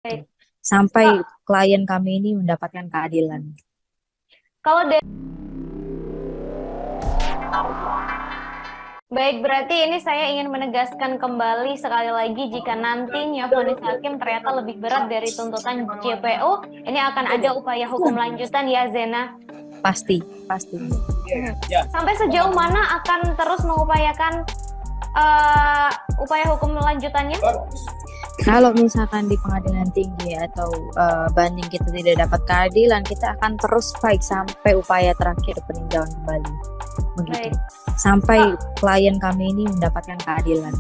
Baik. Sampai Kak, klien kami ini mendapatkan keadilan. kalau dari baik, berarti ini saya ingin menegaskan kembali sekali lagi jika nantinya vonis hakim ternyata lebih berat dari tuntutan JPO, ini akan ada upaya hukum lanjutan ya Zena. Pasti, pasti. Sampai sejauh mana akan terus mengupayakan eh, upaya hukum lanjutannya? Kalau misalkan di pengadilan tinggi atau banding kita tidak dapat keadilan, kita akan terus fight sampai upaya terakhir peninjauan kembali. Begitu. Baik. Sampai klien kami ini mendapatkan keadilan.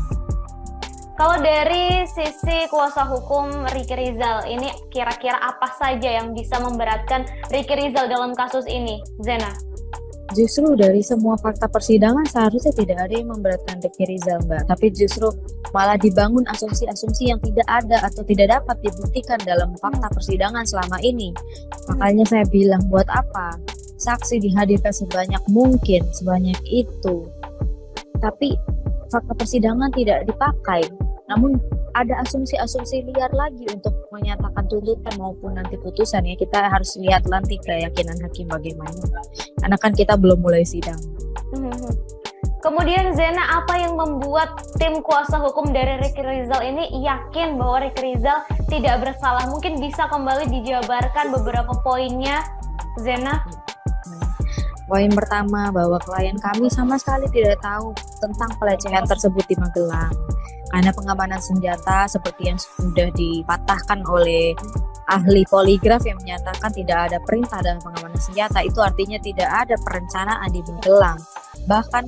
Kalau dari sisi kuasa hukum Ricky Rizal, ini kira-kira apa saja yang bisa memberatkan Ricky Rizal dalam kasus ini, Zena? Justru dari semua fakta persidangan seharusnya tidak ada yang memberatkan Ricky Rizal, Mbak. Tapi justru malah dibangun asumsi-asumsi yang tidak ada atau tidak dapat dibuktikan dalam fakta persidangan selama ini. Makanya saya bilang, buat apa saksi dihadirkan sebanyak mungkin, sebanyak itu, tapi fakta persidangan tidak dipakai. Namun ada asumsi-asumsi liar lagi untuk menyatakan tuntutan maupun nanti putusan ya. Kita harus lihat nanti keyakinan hakim bagaimana. Karena kan kita belum mulai sidang. Kemudian Zena, apa yang membuat tim kuasa hukum dari Ricky Rizal ini yakin bahwa Ricky Rizal tidak bersalah? Mungkin bisa kembali dijabarkan beberapa poinnya, Zena? Poin pertama, bahwa klien kami sama sekali tidak tahu tentang pelecehan tersebut di Magelang. Karena pengamanan senjata seperti yang sudah dipatahkan oleh ahli poligraf yang menyatakan tidak ada perintah dalam pengamanan senjata, itu artinya tidak ada perencanaan di Magelang. Bahkan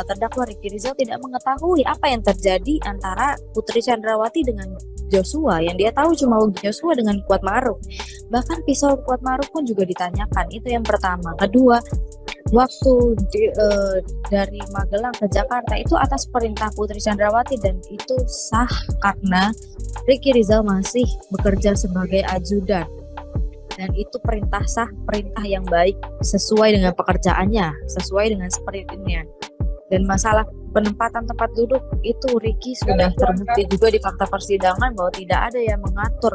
terdakwa Ricky Rizal tidak mengetahui apa yang terjadi antara Putri Chandrawati dengan Joshua. Yang dia tahu cuma Joshua dengan Kuat Maruf. Bahkan pisau Kuat Maruf pun juga ditanyakan. Itu yang pertama. Kedua, waktu dari Magelang ke Jakarta itu atas perintah Putri Chandrawati dan itu sah karena Ricky Rizal masih bekerja sebagai ajudan. Dan itu perintah sah, perintah yang baik sesuai dengan pekerjaannya, sesuai dengan spiritnya. Dan masalah penempatan tempat duduk itu Ricky sudah terbukti juga di fakta persidangan bahwa tidak ada yang mengatur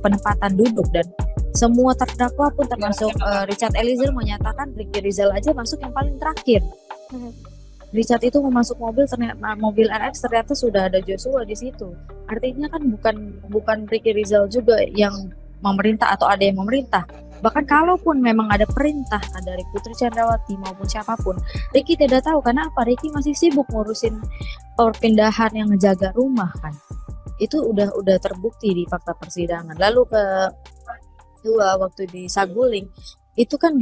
penempatan duduk, dan semua terdakwa pun termasuk Richard Eliezer menyatakan Ricky Rizal aja masuk yang paling terakhir. Richard itu mau masuk mobil, ternyata mobil RX ternyata sudah ada Joshua di situ. Artinya kan bukan Ricky Rizal juga yang memerintah atau ada yang memerintah. Bahkan kalaupun memang ada perintah dari Putri Chandrawati maupun siapapun, Ricky tidak tahu. Karena apa? Ricky masih sibuk ngurusin perpindahan yang ngejaga rumah kan. Itu udah terbukti di fakta persidangan. Lalu kedua, waktu di Saguling itu kan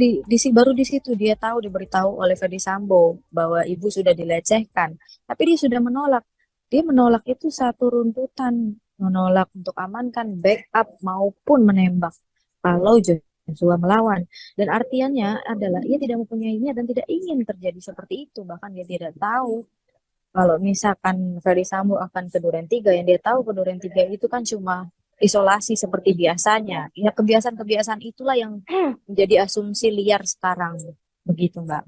baru di situ dia tahu, diberitahu oleh Ferdy Sambo bahwa ibu sudah dilecehkan. Tapi dia sudah menolak. Dia menolak itu satu runtutan, menolak untuk amankan, backup maupun menembak kalau Joshua melawan. Dan artiannya adalah ia tidak mempunyai niat dan tidak ingin terjadi seperti itu. Bahkan dia tidak tahu kalau misalkan Ferdy Sambo akan ke Duren 3, yang dia tahu ke Duren 3 itu kan cuma isolasi seperti biasanya. Ya kebiasaan-kebiasaan itulah yang menjadi asumsi liar sekarang. Begitu, Mbak.